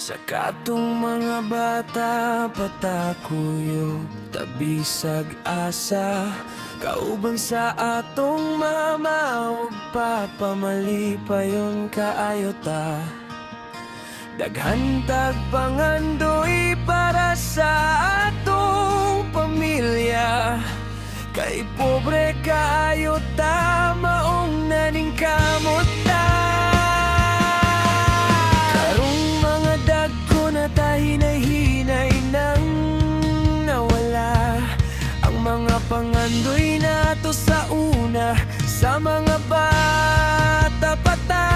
Sa katong mga bata patakuyog tabisag asa, kauban sa atong mama ug papa malipayon kaayo ta. Daghan tag pangandoy para sa atong pamilya, kay pobre kaayo ta maong naning kamot ta. Karong mga dagko na ta hinay-hinay nang nawala, ang mga pangandoy nato sa una sa mga bata pa ta.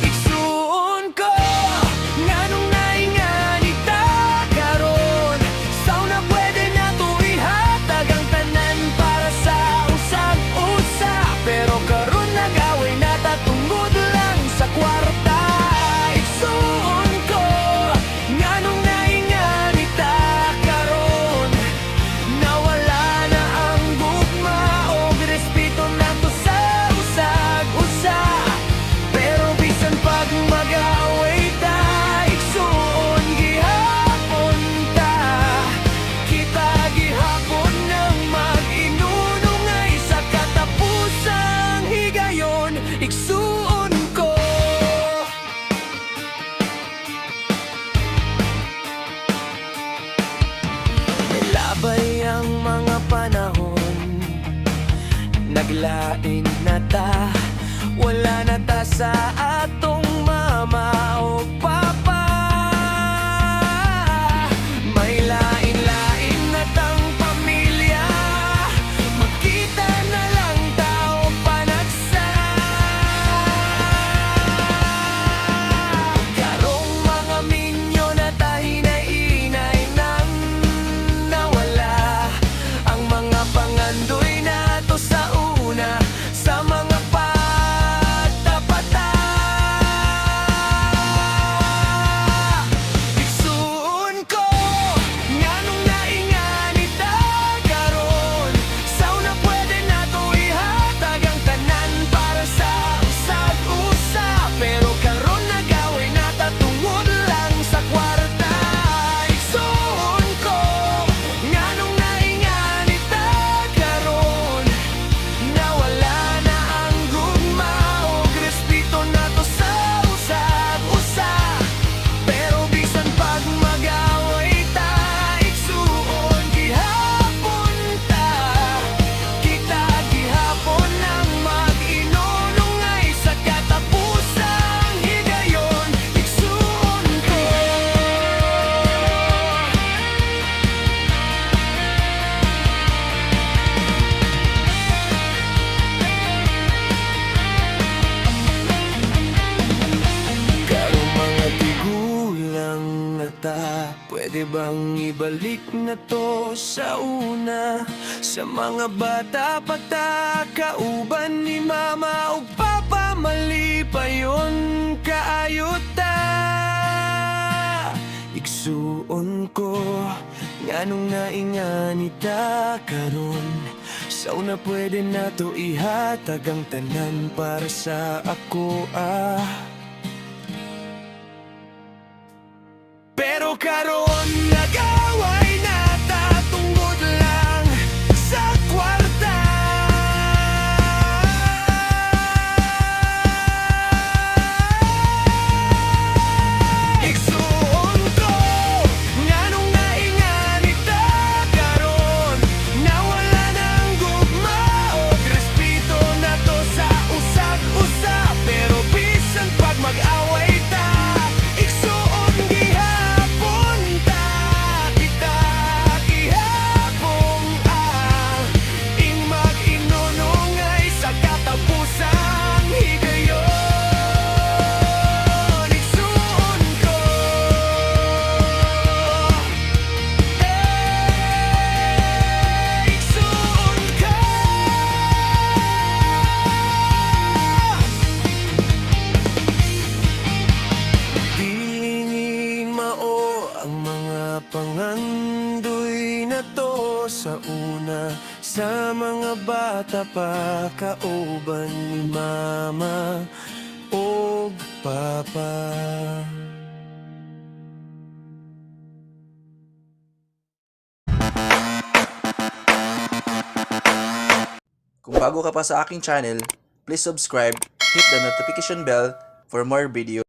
Igsuon ko, labay ang mga panahon, naglain na ta, wala na ta sa atong mama o papa. May lain-lain na tang pamilya, magkita na lang tao panagsa. Karong mga minyo na tahinay-inay nang nawala, ang mga pangandoy nato sa una sa mga patapata. Igsuon ko, nganong naingani ta karon, sauna pwede nato ihatag ang tanan para sa usag-usa, pero karon nagaway nata tungod lang sa kwarta. Igsuon ko, nganong naingani ta karon, nawala na ang gugma ug respeto nato sa usag-usa, pero bisan pag mag-away ta, igsuon gihapon ta. Kita gihapon ang mag-inunungay sa katapusang higayon. Igsuon ko. Karong mga tigulang na ta, pwede bang ibalik na to sa una, sa mga bata pa ta, kauban ni mama ug papa malipayon kaayo ta. Igsuon ko, nganong naingani ta karon, sauna pwede nato ihatag ang tanan para sa ako pero karon nag-away na ta tungod lang sa kwarta. Igsuon ko, nganong naingani ta karon, nawala ng gugma ug respeto nato sa usag-usa, pero bisan pag mag-away ta, igsuon gihapon ta. Kita gihapon ing mag-inunungay sa katapusang higayon. Igsuon ko, igsuon ka. Dili mao ang mga pangandoy na to sa una, sa mga bata pa kauban ni mama o Papa. Kung bago ka pa sa aking channel, please subscribe, hit the notification bell for more videos.